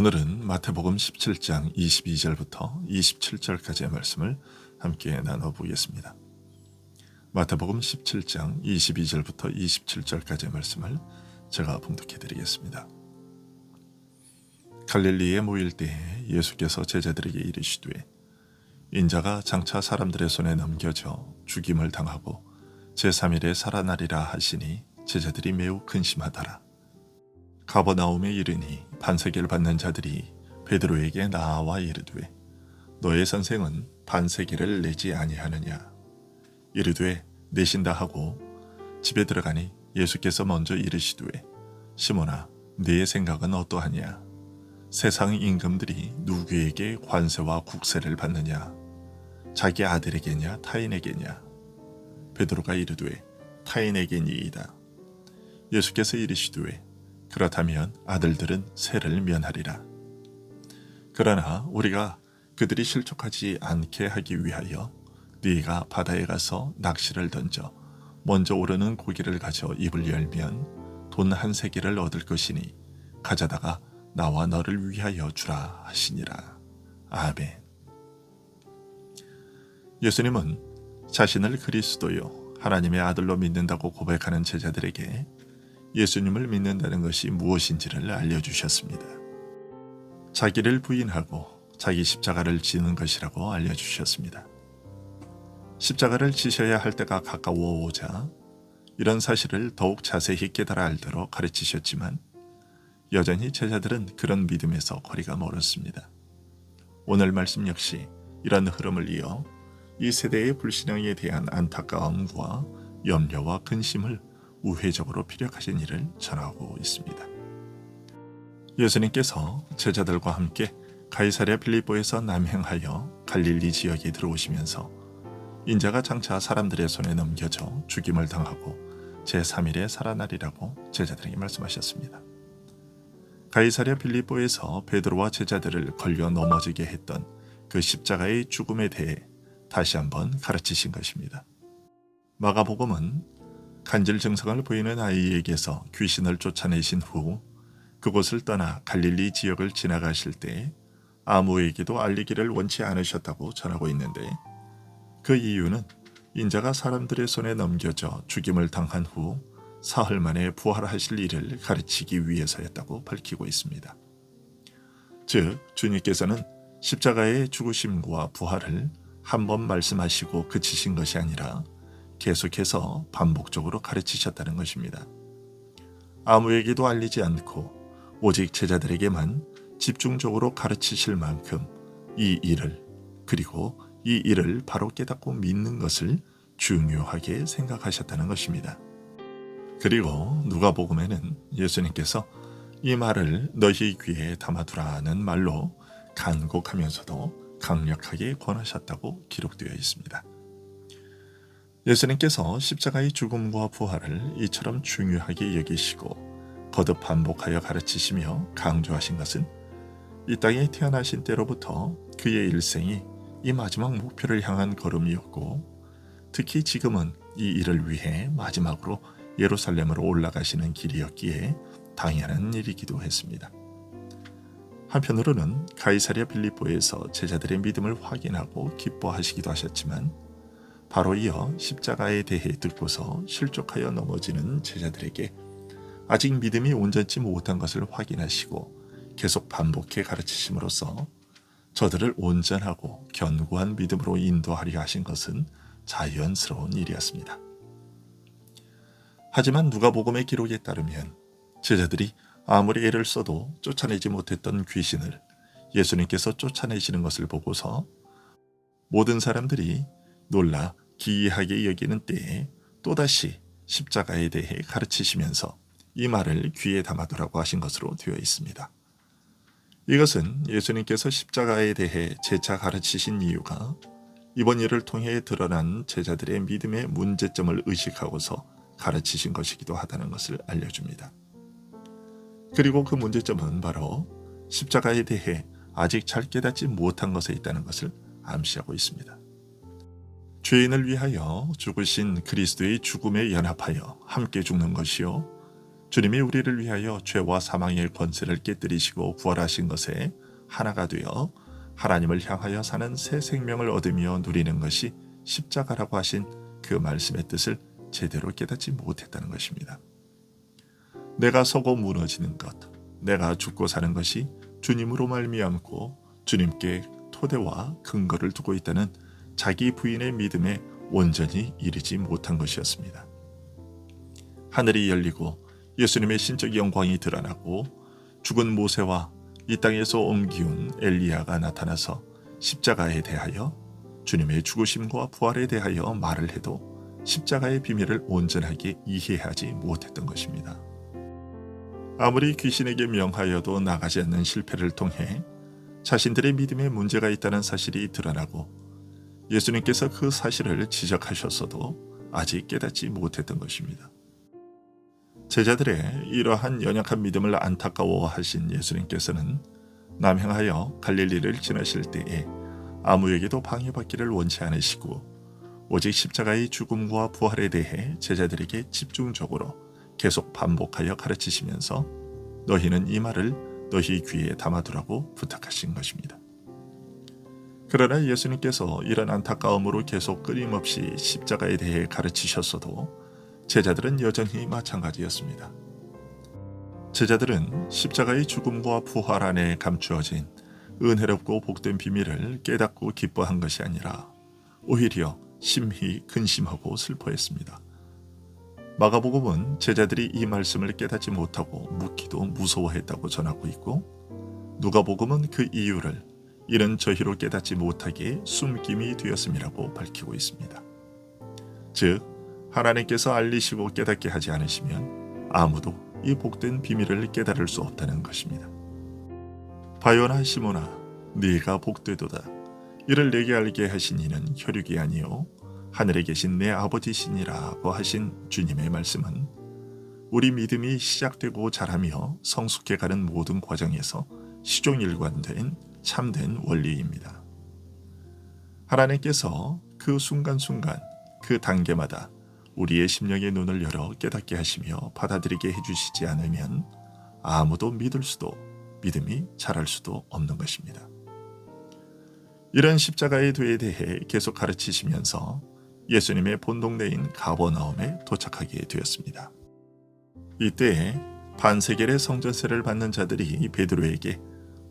오늘은 마태복음 17장 22절부터 27절까지의 말씀을 함께 나눠보겠습니다. 마태복음 17장 22절부터 27절까지의 말씀을 제가 봉독해 드리겠습니다. 갈릴리에 모일 때에 예수께서 제자들에게 이르시되 인자가 장차 사람들의 손에 넘겨져 죽임을 당하고 제3일에 살아나리라 하시니 제자들이 매우 근심하더라. 가버나움에 이르니 반세계를 받는 자들이 베드로에게 나아와 이르되 너의 선생은 반세계를 내지 아니하느냐. 이르되 내신다 하고 집에 들어가니 예수께서 먼저 이르시되 시몬아 네 생각은 어떠하냐. 세상 임금들이 누구에게 관세와 국세를 받느냐. 자기 아들에게냐 타인에게냐. 베드로가 이르되 타인에게니이다. 예수께서 이르시되 그렇다면 아들들은 세를 면하리라. 그러나 우리가 그들이 실족하지 않게 하기 위하여 네가 바다에 가서 낚시를 던져 먼저 오르는 고기를 가져 입을 열면 돈 한 세겔을 얻을 것이니 가져다가 나와 너를 위하여 주라 하시니라. 아멘. 예수님은 자신을 그리스도요 하나님의 아들로 믿는다고 고백하는 제자들에게 예수님을 믿는다는 것이 무엇인지를 알려주셨습니다. 자기를 부인하고 자기 십자가를 지는 것이라고 알려주셨습니다. 십자가를 지셔야 할 때가 가까워 오자 이런 사실을 더욱 자세히 깨달아 알도록 가르치셨지만 여전히 제자들은 그런 믿음에서 거리가 멀었습니다. 오늘 말씀 역시 이런 흐름을 이어 이 세대의 불신앙에 대한 안타까움과 염려와 근심을 우회적으로 피력하신 일을 전하고 있습니다. 예수님께서 제자들과 함께 가이사랴 빌립보에서 남행하여 갈릴리 지역에 들어오시면서 인자가 장차 사람들의 손에 넘겨져 죽임을 당하고 제3일에 살아나리라고 제자들에게 말씀하셨습니다. 가이사랴 빌립보에서 베드로와 제자들을 걸려 넘어지게 했던 그 십자가의 죽음에 대해 다시 한번 가르치신 것입니다. 마가복음은 간질 증상을 보이는 아이에게서 귀신을 쫓아내신 후 그곳을 떠나 갈릴리 지역을 지나가실 때 아무에게도 알리기를 원치 않으셨다고 전하고 있는데 그 이유는 인자가 사람들의 손에 넘겨져 죽임을 당한 후 사흘 만에 부활하실 일을 가르치기 위해서였다고 밝히고 있습니다. 즉 주님께서는 십자가의 죽으심과 부활을 한 번 말씀하시고 그치신 것이 아니라 계속해서 반복적으로 가르치셨다는 것입니다. 아무에게도 알리지 않고 오직 제자들에게만 집중적으로 가르치실 만큼 이 일을 그리고 이 일을 바로 깨닫고 믿는 것을 중요하게 생각하셨다는 것입니다. 그리고 누가복음에는 예수님께서 이 말을 너희 귀에 담아두라는 말로 간곡하면서도 강력하게 권하셨다고 기록되어 있습니다. 예수님께서 십자가의 죽음과 부활을 이처럼 중요하게 여기시고 거듭 반복하여 가르치시며 강조하신 것은 이 땅에 태어나신 때로부터 그의 일생이 이 마지막 목표를 향한 걸음이었고 특히 지금은 이 일을 위해 마지막으로 예루살렘으로 올라가시는 길이었기에 당연한 일이기도 했습니다. 한편으로는 가이사랴 빌립보에서 제자들의 믿음을 확인하고 기뻐하시기도 하셨지만 바로 이어 십자가에 대해 듣고서 실족하여 넘어지는 제자들에게 아직 믿음이 온전치 못한 것을 확인하시고 계속 반복해 가르치심으로써 저들을 온전하고 견고한 믿음으로 인도하려 하신 것은 자연스러운 일이었습니다. 하지만 누가복음의 기록에 따르면 제자들이 아무리 애를 써도 쫓아내지 못했던 귀신을 예수님께서 쫓아내시는 것을 보고서 모든 사람들이 놀라 기이하게 여기는 때에 또다시 십자가에 대해 가르치시면서 이 말을 귀에 담아두라고 하신 것으로 되어 있습니다. 이것은 예수님께서 십자가에 대해 재차 가르치신 이유가 이번 일을 통해 드러난 제자들의 믿음의 문제점을 의식하고서 가르치신 것이기도 하다는 것을 알려줍니다. 그리고 그 문제점은 바로 십자가에 대해 아직 잘 깨닫지 못한 것에 있다는 것을 암시하고 있습니다. 죄인을 위하여 죽으신 그리스도의 죽음에 연합하여 함께 죽는 것이요 주님이 우리를 위하여 죄와 사망의 권세를 깨뜨리시고 부활하신 것에 하나가 되어 하나님을 향하여 사는 새 생명을 얻으며 누리는 것이 십자가라고 하신 그 말씀의 뜻을 제대로 깨닫지 못했다는 것입니다. 내가 서고 무너지는 것, 내가 죽고 사는 것이 주님으로 말미암고 주님께 토대와 근거를 두고 있다는 자기 부인의 믿음에 온전히 이르지 못한 것이었습니다. 하늘이 열리고 예수님의 신적 영광이 드러나고 죽은 모세와 이 땅에서 옮기운 엘리야가 나타나서 십자가에 대하여 주님의 죽으심과 부활에 대하여 말을 해도 십자가의 비밀을 온전하게 이해하지 못했던 것입니다. 아무리 귀신에게 명하여도 나가지 않는 실패를 통해 자신들의 믿음에 문제가 있다는 사실이 드러나고 예수님께서 그 사실을 지적하셨어도 아직 깨닫지 못했던 것입니다. 제자들의 이러한 연약한 믿음을 안타까워하신 예수님께서는 남행하여 갈릴리를 지나실 때에 아무에게도 방해받기를 원치 않으시고 오직 십자가의 죽음과 부활에 대해 제자들에게 집중적으로 계속 반복하여 가르치시면서 너희는 이 말을 너희 귀에 담아두라고 부탁하신 것입니다. 그러나 예수님께서 이런 안타까움으로 계속 끊임없이 십자가에 대해 가르치셨어도 제자들은 여전히 마찬가지였습니다. 제자들은 십자가의 죽음과 부활 안에 감추어진 은혜롭고 복된 비밀을 깨닫고 기뻐한 것이 아니라 오히려 심히 근심하고 슬퍼했습니다. 마가복음은 제자들이 이 말씀을 깨닫지 못하고 묻기도 무서워했다고 전하고 있고 누가복음은 그 이유를 이는 저희로 깨닫지 못하게 숨김이 되었음이라고 밝히고 있습니다. 즉 하나님께서 알리시고 깨닫게 하지 않으시면 아무도 이 복된 비밀을 깨달을 수 없다는 것입니다. 바요나 시몬아 네가 복되도다. 이를 내게 알게 하신 이는 혈육이 아니요 하늘에 계신 내 아버지시니라고 하신 주님의 말씀은 우리 믿음이 시작되고 자라며 성숙해가는 모든 과정에서 시종일관된 참된 원리입니다. 하나님께서 그 순간순간 그 단계마다 우리의 심령의 눈을 열어 깨닫게 하시며 받아들이게 해주시지 않으면 아무도 믿을 수도 믿음이 자랄 수도 없는 것입니다. 이런 십자가의 도에 대해 계속 가르치시면서 예수님의 본동네인 가버나움에 도착하게 되었습니다. 이때 반세겔의 성전세를 받는 자들이 베드로에게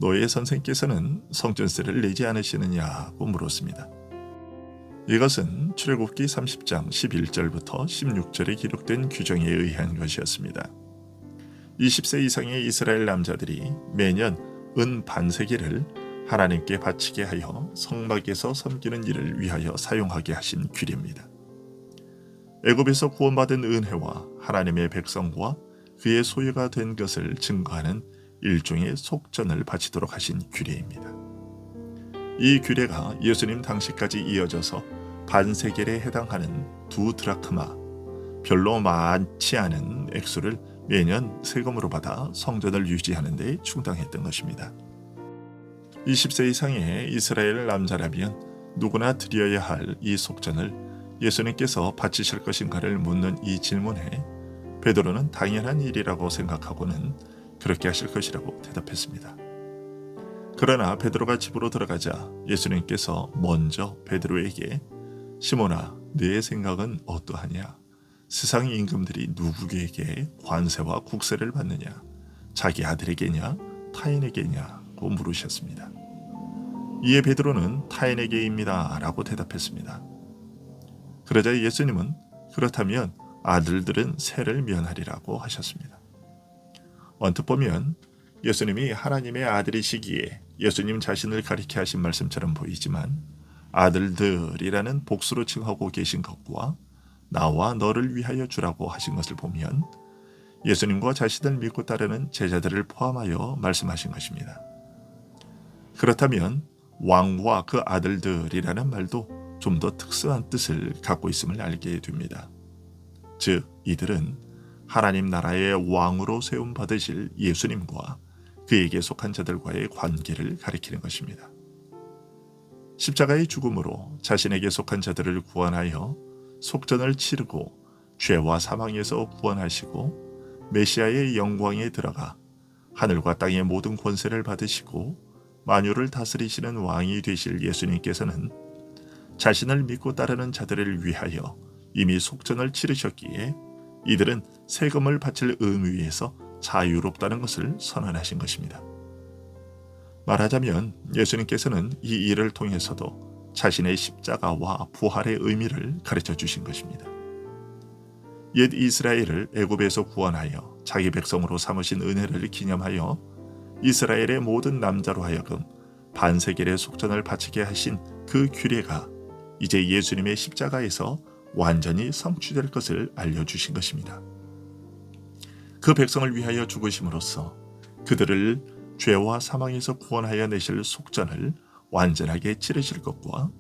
너의 선생께서는 성전세를 내지 않으시느냐고 물었습니다. 이것은 출애굽기 30장 11절부터 16절에 기록된 규정에 의한 것이었습니다. 20세 이상의 이스라엘 남자들이 매년 은 반세겔을 하나님께 바치게 하여 성막에서 섬기는 일을 위하여 사용하게 하신 규례입니다. 애굽에서 구원받은 은혜와 하나님의 백성과 그의 소유가 된 것을 증거하는 일종의 속전을 바치도록 하신 규례입니다. 이 규례가 예수님 당시까지 이어져서 반세겔에 해당하는 2드라크마, 별로 많지 않은 액수를 매년 세금으로 받아 성전을 유지하는 데 충당했던 것입니다. 20세 이상의 이스라엘 남자라면 누구나 드려야 할 이 속전을 예수님께서 바치실 것인가를 묻는 이 질문에 베드로는 당연한 일이라고 생각하고는 그렇게 하실 것이라고 대답했습니다. 그러나 베드로가 집으로 들어가자 예수님께서 먼저 베드로에게 시몬아, 네 생각은 어떠하냐? 세상 임금들이 누구에게 관세와 국세를 받느냐? 자기 아들에게냐? 타인에게냐고 물으셨습니다. 이에 베드로는 타인에게입니다 라고 대답했습니다. 그러자 예수님은 그렇다면 아들들은 세를 면하리라고 하셨습니다. 언뜻 보면 예수님이 하나님의 아들이시기에 예수님 자신을 가리켜 하신 말씀처럼 보이지만 아들들이라는 복수로 칭하고 계신 것과 나와 너를 위하여 주라고 하신 것을 보면 예수님과 자신을 믿고 따르는 제자들을 포함하여 말씀하신 것입니다. 그렇다면 왕과 그 아들들이라는 말도 좀 더 특수한 뜻을 갖고 있음을 알게 됩니다. 즉 이들은 하나님 나라의 왕으로 세움 받으실 예수님과 그에게 속한 자들과의 관계를 가리키는 것입니다. 십자가의 죽음으로 자신에게 속한 자들을 구원하여 속전을 치르고 죄와 사망에서 구원하시고 메시아의 영광에 들어가 하늘과 땅의 모든 권세를 받으시고 만유를 다스리시는 왕이 되실 예수님께서는 자신을 믿고 따르는 자들을 위하여 이미 속전을 치르셨기에 이들은 세금을 바칠 의무에서 자유롭다는 것을 선언하신 것입니다. 말하자면 예수님께서는 이 일을 통해서도 자신의 십자가와 부활의 의미를 가르쳐 주신 것입니다. 옛 이스라엘을 애굽에서 구원하여 자기 백성으로 삼으신 은혜를 기념하여 이스라엘의 모든 남자로 하여금 반세겔의 속전을 바치게 하신 그 규례가 이제 예수님의 십자가에서 완전히 성취될 것을 알려주신 것입니다. 그 백성을 위하여 죽으심으로써 그들을 죄와 사망에서 구원하여 내실 속전을 완전하게 치르실 것과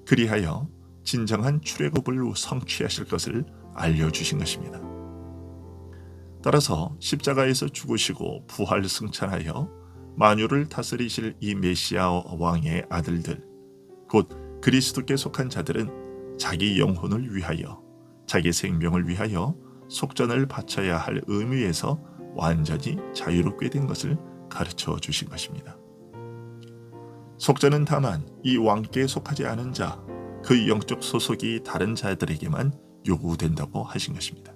그리하여 진정한 출애굽을 성취하실 것을 알려주신 것입니다. 따라서 십자가에서 죽으시고 부활 승천하여 만유를 다스리실 이 메시아 왕의 아들들, 곧 그리스도께 속한 자들은 자기 영혼을 위하여, 자기 생명을 위하여 속전을 바쳐야 할 의무에서 완전히 자유롭게 된 것을 가르쳐 주신 것입니다. 속전은 다만 이 왕께 속하지 않은 자, 그 영적 소속이 다른 자들에게만 요구된다고 하신 것입니다.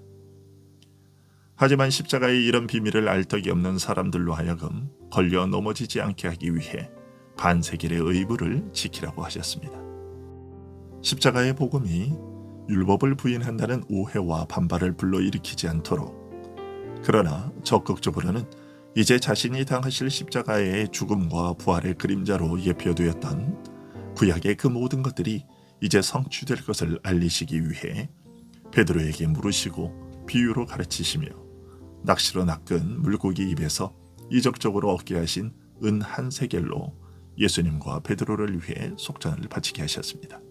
하지만 십자가의 이런 비밀을 알 턱이 없는 사람들로 하여금 걸려 넘어지지 않게 하기 위해 반세겔의 의무를 지키라고 하셨습니다. 십자가의 복음이 율법을 부인한다는 오해와 반발을 불러일으키지 않도록, 그러나 적극적으로는 이제 자신이 당하실 십자가의 죽음과 부활의 그림자로 예표되었던 구약의 그 모든 것들이 이제 성취될 것을 알리시기 위해 베드로에게 물으시고 비유로 가르치시며 낚시로 낚은 물고기 입에서 이적적으로 얻게 하신 은 한 세겔로 예수님과 베드로를 위해 속전을 바치게 하셨습니다.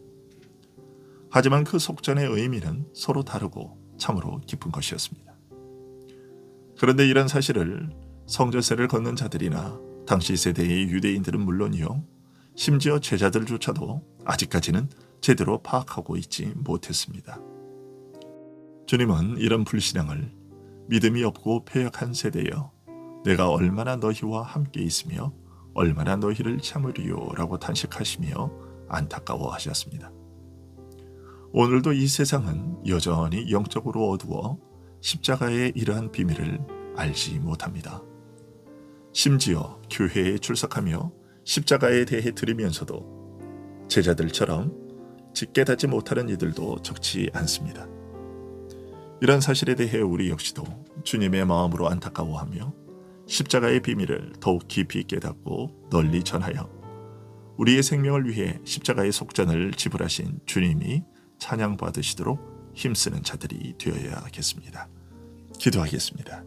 하지만 그 속전의 의미는 서로 다르고 참으로 깊은 것이었습니다. 그런데 이런 사실을 성전세를 걷는 자들이나 당시 세대의 유대인들은 물론이요, 심지어 제자들조차도 아직까지는 제대로 파악하고 있지 못했습니다. 주님은 이런 불신앙을 믿음이 없고 패역한 세대여, 내가 얼마나 너희와 함께 있으며 얼마나 너희를 참으리요 라고 탄식하시며 안타까워하셨습니다. 오늘도 이 세상은 여전히 영적으로 어두워 십자가의 이러한 비밀을 알지 못합니다. 심지어 교회에 출석하며 십자가에 대해 들으면서도 제자들처럼 깨닫지 못하는 이들도 적지 않습니다. 이런 사실에 대해 우리 역시도 주님의 마음으로 안타까워하며 십자가의 비밀을 더욱 깊이 깨닫고 널리 전하여 우리의 생명을 위해 십자가의 속전을 지불하신 주님이 찬양받으시도록 힘쓰는 자들이 되어야겠습니다. 기도하겠습니다.